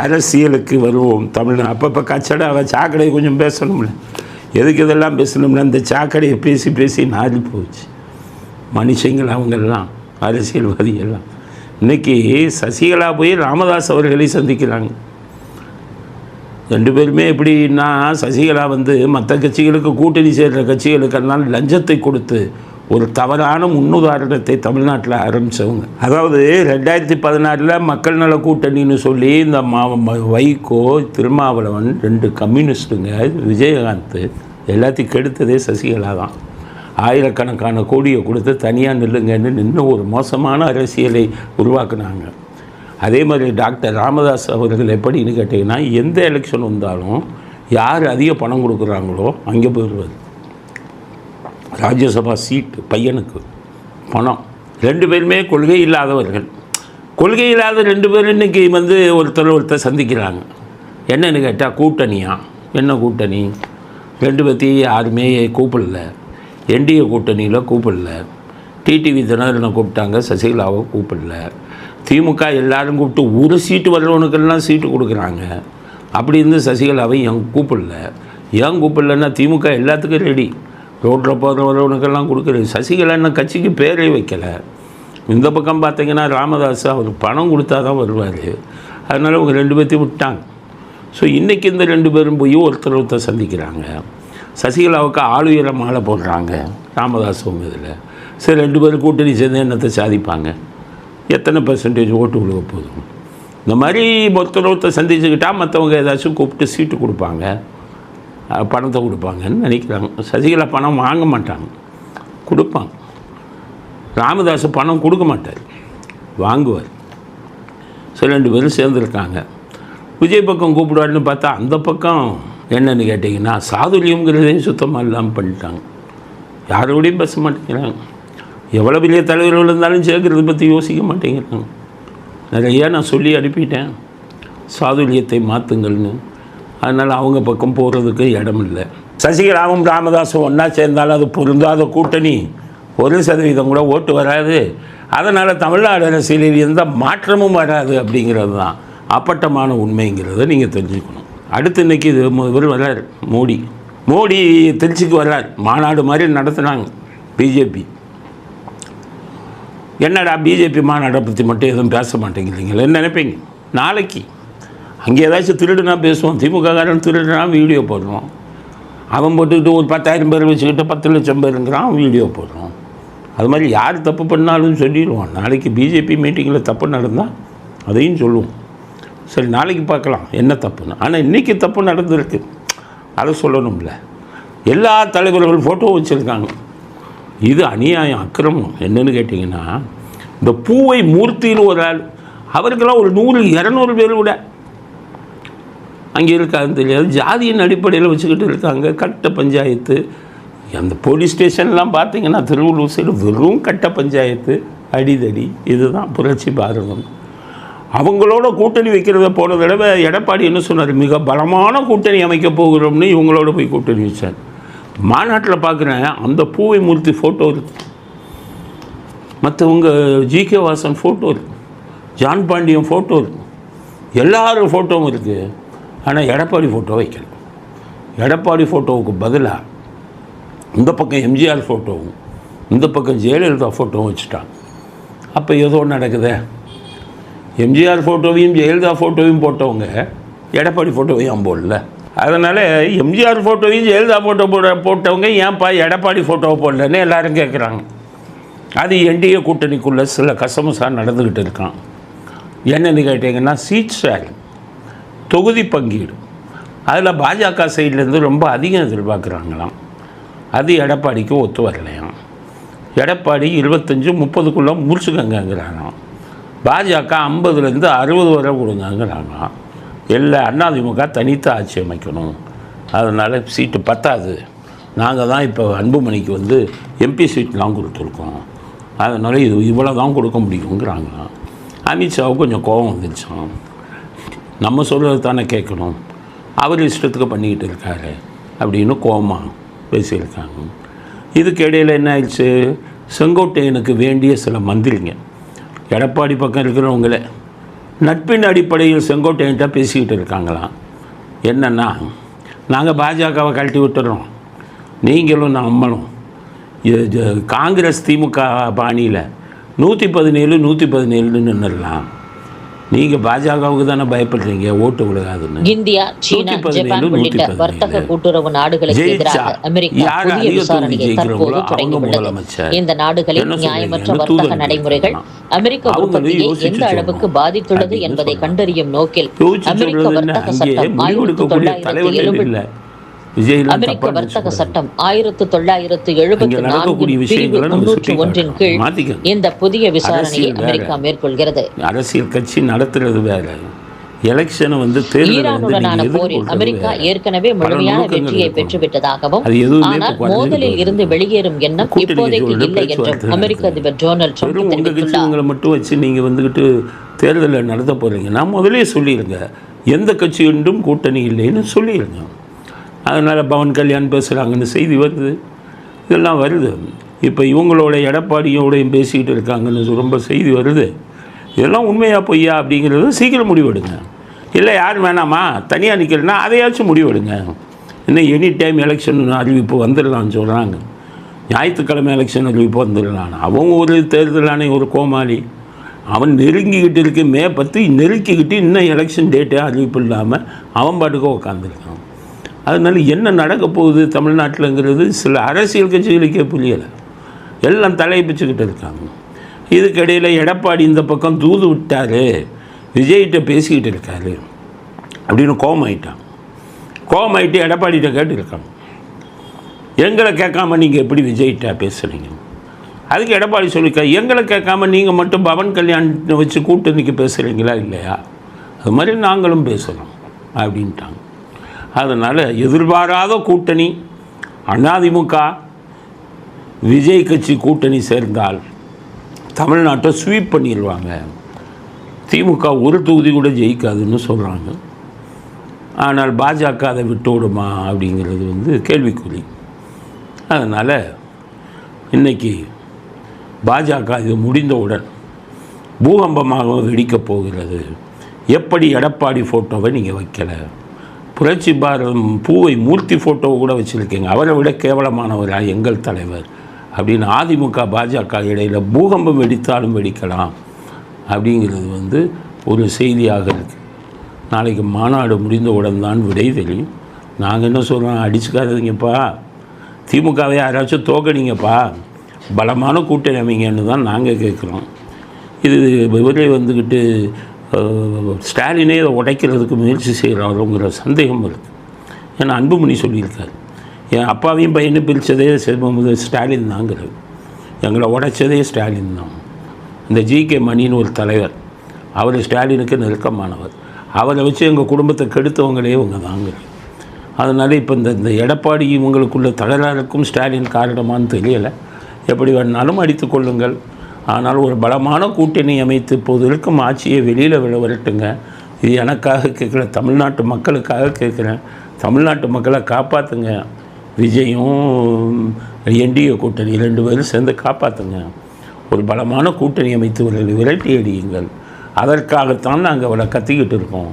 அரசியலுக்கு வருவோம். தமிழ்நாடு அப்பப்போ கச்சடை சாக்கடையை கொஞ்சம் பேசணும்ல. எதுக்கு இதெல்லாம் பேசணும்னா இந்த சாக்கடையை பேசி பேசி நாரி போச்சு மனுஷங்கள். அவங்கெல்லாம் அரசியல்வாதிகள்லாம் இன்றைக்கி சசிகலா போய் ராமதாஸ் அவர்களை சந்திக்கிறாங்க. ரெண்டு பேருமே எப்படின்னா, சசிகலா மற்ற கட்சிகளுக்கு கூட்டணி சேர்கிற கட்சிகளுக்கெல்லாம் லஞ்சத்தை கொடுத்து ஒரு தவறான முன்னுதாரணத்தை தமிழ்நாட்டில் ஆரம்பித்தவங்க. அதாவது 2016 மக்கள் நல கூட்டணின்னு சொல்லி இந்த வைகோ, திருமாவளவன், 2 கம்யூனிஸ்ட்டுங்க, விஜயகாந்த் எல்லாத்தையும் கெடுத்ததே சசிகலா தான். ஆயிரக்கணக்கான கோடியை கொடுத்து தனியாக நில்லுங்கன்னு நின்று ஒரு மோசமான அரசியலை உருவாக்குனாங்க. அதே மாதிரி டாக்டர் ராமதாஸ் அவர்கள் எப்படின்னு கேட்டிங்கன்னா, எந்த எலெக்ஷன் வந்தாலும் யார் அதிக பணம் கொடுக்குறாங்களோ அங்கே போயிடுவார். ராஜ்யசபா சீட்டு பையனுக்கு பணம். 2 பேருமே கொள்கை இல்லாதவர்கள். கொள்கை இல்லாத 2 பேர் இன்றைக்கி ஒருத்தர் சந்திக்கிறாங்க. என்னன்னு கேட்டால் கூட்டணியா? என்ன கூட்டணி? 2 பேர்த்தையும் யாருமே கூப்பிடல. என்டிஏ கூட்டணியில் கூப்பிடல. டிடிவி தினகரனை கூப்பிட்டாங்க, சசிகலாவை கூப்பிடல. திமுக எல்லாரும் கூப்பிட்டு ஒரு சீட்டு வர்றவனுக்கெல்லாம் சீட்டு கொடுக்குறாங்க. அப்படி இருந்து சசிகலாவை கூப்பிடல. ஏன் கூப்பிடலன்னா திமுக எல்லாத்துக்கும் ரெடி. ரோட்டில் போகிறவனுக்கெல்லாம் கொடுக்குறது. சசிகலா என்ன கட்சிக்கு பேரே வைக்கலை. இந்த பக்கம் பார்த்திங்கன்னா ராமதாஸ் அவர் பணம் கொடுத்தா தான் வருவார். அதனால் அவங்க 2 பேர்த்தையும் விட்டாங்க. ஸோ இன்றைக்கி இந்த 2 பேரும் போய் ஒருத்தர் சந்திக்கிறாங்க. சசிகலாவுக்கு ஆளுயர மாலை போடுறாங்க ராமதாஸ் அவங்க இதில். சரி, 2 பேரும் கூட்டணி சேர்ந்து என்னத்தை சாதிப்பாங்க? எத்தனை % ஓட்டு விழுக போதும்? இந்த மாதிரி ஒருத்தர் சந்திச்சுக்கிட்டால் மற்றவங்க ஏதாச்சும் கூப்பிட்டு சீட்டு கொடுப்பாங்க, பணத்தை கொடுப்பாங்கன்னு நினைக்கிறாங்க. சசிகலா பணம் வாங்க மாட்டாங்க, கொடுப்பாங்க. ராமதாஸ் பணம் கொடுக்க மாட்டார், வாங்குவார். சரி, 2 பேரும் சேர்ந்துருக்காங்க. விஜய் பக்கம் கூப்பிடுவாருன்னு பார்த்தா அந்த பக்கம் என்னென்னு கேட்டிங்கன்னா சாதுரியங்கிறதே சுத்தமாக இல்லாமல் பண்ணிட்டாங்க. யாரோடையும் பேச மாட்டேங்கிறாங்க. எவ்வளோ பெரிய தலைவர்கள் இருந்தாலும் சேர்க்கறத பற்றி யோசிக்க மாட்டேங்கிறாங்க. நிறையா நான் சொல்லி அனுப்பிட்டேன், சாதுரியத்தை மாற்றுங்கள்னு. அதனால் அவங்க பக்கம் போகிறதுக்கு இடம் இல்லை. சசிகலாவும் ராமதாஸும் ஒன்றா சேர்ந்தாலும் அது பொருந்தாத கூட்டணி. 1% கூட ஓட்டு வராது. அதனால் தமிழ்நாடு அரசியலில் எந்த மாற்றமும் வராது அப்படிங்கிறது தான் அப்பட்டமான உண்மைங்கிறத நீங்கள் தெரிஞ்சுக்கணும். அடுத்து இன்றைக்கி இவர் வர்றார், மோடி திருச்சிக்கு வர்றார். மாநாடு மாதிரி நடத்துனாங்க பிஜேபி. என்னடா பிஜேபி மாநாட்டை பற்றி மட்டும் எதுவும் பேச மாட்டேங்கிறீங்களே நினைப்பீங்க. நாளைக்கு அங்கே ஏதாச்சும் திருடுனா பேசுவோம். திமுககாரன் திருடுனா வீடியோ போடுறோம். அவன் போட்டுக்கிட்டு ஒரு 10,000 பேர் வச்சுக்கிட்டு 10 லட்சம் பேருங்கிறான், வீடியோ போடுறோம். அது மாதிரி யார் தப்பு பண்ணாலும் சொல்லிடுவோம். நாளைக்கு பிஜேபி மீட்டிங்கில் தப்பு நடந்தால் அதையும் சொல்லுவோம். சரி, நாளைக்கு பார்க்கலாம் என்ன தப்புன்னு. ஆனால் இன்றைக்கி தப்பு நடந்திருக்கு, அதை சொல்லணும்ல. எல்லா தலைவர்கள் ஃபோட்டோ வச்சுருக்காங்க. இது அநியாயம், அக்கிரமம். என்னென்னு கேட்டிங்கன்னா, இந்த பூவை மூர்த்தின்னு ஒரு ஆள், அவருக்கெல்லாம் ஒரு 100-200 பேர் கூட அங்கே இருக்காதுன்னு தெரியாது. ஜாதியின் அடிப்படையில் வச்சுக்கிட்டு இருக்காங்க. கட்ட பஞ்சாயத்து. அந்த போலீஸ் ஸ்டேஷன்லாம் பார்த்திங்கன்னா திருவள்ளூர் சைடு வெறும் கட்ட பஞ்சாயத்து, அடிதடி. இதுதான் புரட்சி பாரதம். அவங்களோட கூட்டணி வைக்கிறத போன தடவை எடப்பாடி என்ன சொன்னார், மிக பலமான கூட்டணி அமைக்க போகிறோம்னு இவங்களோட போய் கூட்டணி வச்சார். மாநாட்டில் பார்க்குறேன், அந்த பூவை மூர்த்தி ஃபோட்டோ இருக்குது, மற்றவங்க ஜிகே வாசன் ஃபோட்டோ இருக்குது, ஜான் பாண்டியன் ஃபோட்டோ இருக்குது, எல்லாரும் ஃபோட்டோவும் இருக்குது. ஆனால் எடப்பாடி ஃபோட்டோ வைக்கணும். எடப்பாடி ஃபோட்டோவுக்கு பதிலாக இந்த பக்கம் எம்ஜிஆர் ஃபோட்டோவும் இந்த பக்கம் ஜெயலலிதா ஃபோட்டோவும் வச்சுட்டாங்க. அப்போ ஏதோ நடக்குதே. எம்ஜிஆர் ஃபோட்டோவையும் ஜெயலலிதா ஃபோட்டோவையும் போட்டவங்க எடப்பாடி ஃபோட்டோவையும் போடல. அதனால் எம்ஜிஆர் ஃபோட்டோவையும் ஜெயலலிதா ஃபோட்டோ போட்டவங்க ஏன்ப்பா எடப்பாடி ஃபோட்டோவை போடலன்னு எல்லோரும் கேட்குறாங்க. அது என்டிஏ கூட்டணிக்குள்ளே சில கசமுசா நடந்துக்கிட்டு இருக்கான். என்னென்னு கேட்டிங்கன்னா, சீட் ஷேரிங், தொகுதி பங்கீடு, அதில் பாஜக சைட்லேருந்து ரொம்ப அதிகம் எதிர்பார்க்குறாங்களாம். அது எடப்பாடிக்கு ஒத்து வரலையாம். எடப்பாடி 25-30க்குள்ளே முடிச்சுக்கங்கிறாங்களாம். பாஜக 50லேருந்து 60 வரை கொடுங்கங்கிறாங்க. எல்லா அதிமுக தனித்து ஆட்சி அமைக்கணும், அதனால் சீட்டு பத்தாது, நாங்கள் தான் இப்போ அன்புமணிக்கு எம்பி சீட்லாம் கொடுத்துருக்கோம், அதனால் இவ்வளோ தான் கொடுக்க முடியுங்கிறாங்க. அமித்ஷாவுக்கு கொஞ்சம் கோபம் வந்துருச்சான். நம்ம சொல்கிறது தானே கேட்கணும், அவர் இஷ்டத்துக்கு பண்ணிக்கிட்டு இருக்காரு அப்படின்னு கோபமாக பேசியிருக்காங்க. இதுக்கு இடையில் என்ன ஆயிடுச்சு, செங்கோட்டையனுக்கு வேண்டிய சில மந்திரிங்க, எடப்பாடி பக்கம் இருக்கிறவங்களே நட்பின் அடிப்படையில் செங்கோட்டையன்ட்ட பேசிக்கிட்டு இருக்காங்களாம். என்னென்னா, நாங்கள் பாஜகவை கழட்டி விட்டுறோம், நீங்களும் நம்மளும் காங்கிரஸ் திமுக பாணியில் 117 117 நின்றுடலாம். நீங்கள் பாஜகவுக்கு தானே பயப்படுறீங்க ஓட்டு விழுகாதுன்னு. இந்தியா, சீனா, ஜப்பான் உள்ளிட்ட வர்த்தக கூட்டுறவு நாடுகளுக்கு எதிராக அமெரிக்கா புதிய விசாரணையை தற்போது தொடங்கியுள்ளது. இந்த நாடுகளின் நியாயமற்ற வர்த்தக நடைமுறைகள் அமெரிக்க உற்பத்தியை எந்த அளவுக்கு பாதித்துள்ளது என்பதை கண்டறியும் நோக்கில் அமெரிக்க வர்த்தக சட்டம் 1970 அமெரிக்க வர்த்தக சட்டம் 1974 பிரிவு 301 கீழ் இந்த புதிய விசாரணையை அமெரிக்கா மேற்கொள்கிறது. அரசியல் கட்சி நடத்துறது வேற, எலெக்ஷனை ஈரானுடனான போரில் அமெரிக்கா ஏற்கனவே முழுமையான வெற்றியை பெற்றுவிட்டதாகவும், ஆனால் மோதலில் இருந்து வெளியேறும் எண்ணம் இப்போதைக்கு இல்லை என்றும் அமெரிக்க அதிபர் டொனால்ட் ட்ரம்ப் தெரிவித்துள்ளார். மட்டும் வச்சு நீங்க வந்துகிட்டு தேர்தலை நடத்த போறீங்க, நான் முதலே சொல்லிடுங்க, எந்த கட்சியுண்டும் கூட்டணி இல்லைன்னு சொல்லிடுங்க. அதனால் பவன் கல்யாண் பேசுகிறாங்கன்னு செய்தி வருது, இதெல்லாம் வருது. இப்போ இவங்களோட எடப்பாடியோடையும் பேசிக்கிட்டு இருக்காங்கன்னு ரொம்ப செய்தி வருது. இதெல்லாம் உண்மையாக பொய்யா அப்படிங்கிறத சீக்கிரம் முடிவெடுங்க. இல்லை யார் வேணாமா தனியாக நிற்கிறேன்னா அதையாச்சும் முடிவெடுங்க. இன்னும் எனி டைம் எலெக்ஷன் அறிவிப்பு வந்துடலான்னு சொல்கிறாங்க. ஞாயிற்றுக்கிழமை எலெக்ஷன் அறிவிப்பு வந்துடலாம். அவங்க ஒரு தேர்தல் ஆணையம் ஒரு கோமாளி, அவன் நெருங்கிக்கிட்டு இருக்கு. மே 10 நெருக்கிக்கிட்டு இன்னும் எலெக்ஷன் டேட்டே அறிவிப்பு இல்லாமல் அவன் பாட்டுக்கு உட்காந்துருக்கான். அதனால என்ன நடக்க போகுது தமிழ்நாட்டில்ங்கிறது சில அரசியல் கட்சிகளுக்கே புரியலை. எல்லாம் தலைப்பிச்சுக்கிட்டு இருக்காங்க. இதுக்கிடையில் எடப்பாடி இந்த பக்கம் தூது விட்டார், விஜய்கிட்ட பேசிக்கிட்டு இருக்காரு அப்படின்னு கோமாயிட்டு எடப்பாடிகிட்ட கேட்டுருக்காங்க, எங்களை கேட்காம நீங்கள் எப்படி விஜய்கிட்ட பேசுகிறீங்க? அதுக்கு எடப்பாடி சொல்லியிருக்காரு, எங்களை கேட்காம நீங்கள் மட்டும் பவன் கல்யாண் வச்சு கூட்டணிக்கு பேசுகிறீங்களா இல்லையா, அது மாதிரி நாங்களும் பேசணும் அப்படின்ட்டாங்க. அதனால் எதிர்பாராத கூட்டணி அதிமுக விஜய் கட்சி கூட்டணி சேர்ந்தால் தமிழ்நாட்டை ஸ்வீப் பண்ணிடுவாங்க. திமுக ஒரு தொகுதி கூட ஜெயிக்காதுன்னு சொல்கிறாங்க. ஆனால் பாஜக அதை விட்டு விடுமா அப்படிங்கிறது கேள்விக்குறி. அதனால் இன்றைக்கி பாஜக இது முடிந்தவுடன் பூகம்பமாக வெடிக்கப் போகிறது. எப்படி எடப்பாடி ஃபோட்டோவை நீங்கள் வைக்கலை, புரட்சி பாரதம் பூவை மூர்த்தி ஃபோட்டோவை கூட வச்சுருக்கீங்க, அவரை விட கேவலமானவரா எங்கள் தலைவர் அப்படின்னு அதிமுக பாஜக இடையில் பூகம்பம் வெடித்தாலும் வெடிக்கலாம் அப்படிங்கிறது ஒரு செய்தியாக இருக்குது. நாளைக்கு மாநாடு முடிந்தவுடன் தான் விடை தெரியும். நாங்கள் என்ன சொல்கிறோம், அடிச்சுக்காதீங்கப்பா, திமுகவை யாராச்சும் தோக்கடிங்கப்பா, பலமான கூட்டணி அமைங்கன்னு தான் நாங்கள் கேட்குறோம். இது இவரே ஸ்டாலினே இதை உடைக்கிறதுக்கு முயற்சி செய்கிறாரோங்கிற சந்தேகம் இருக்குது. ஏன்னா அன்புமணி சொல்லியிருக்காரு, என் அப்பாவையும் பையனை பிரித்ததே ஸ்டாலின் தாங்கிறது, எங்களை உடைச்சதே ஸ்டாலின் தான். இந்த ஜிகே மணின்னு ஒரு தலைவர், அவர் ஸ்டாலினுக்கு நெருக்கமானவர், அவரை வச்சு எங்கள் குடும்பத்தை கெடுத்தவங்களே இவங்க தாங்கிறது. அதனால் இப்போ இந்த எடப்பாடி இவங்களுக்குள்ள தகராறுக்கும் ஸ்டாலின் காரணமானு தெரியலை. எப்படி வேணாலும் அடித்து கொள்ளுங்கள், ஆனால் ஒரு பலமான கூட்டணி அமைத்து இப்போது இருக்கும் ஆட்சியை வெளியில் வரட்டுங்க. இது எனக்காக கேட்கல, தமிழ்நாட்டு மக்களுக்காக கேட்குறேன். தமிழ்நாட்டு மக்களை காப்பாற்றுங்க. விஜயும் என்டிஏ கூட்டணி 2 பேரும் சேர்ந்து காப்பாற்றுங்க. ஒரு பலமான கூட்டணி அமைத்து விரட்டி அடியுங்கள். அதற்காகத்தான் நாங்கள் அவளை கத்திக்கிட்டு இருக்கோம்.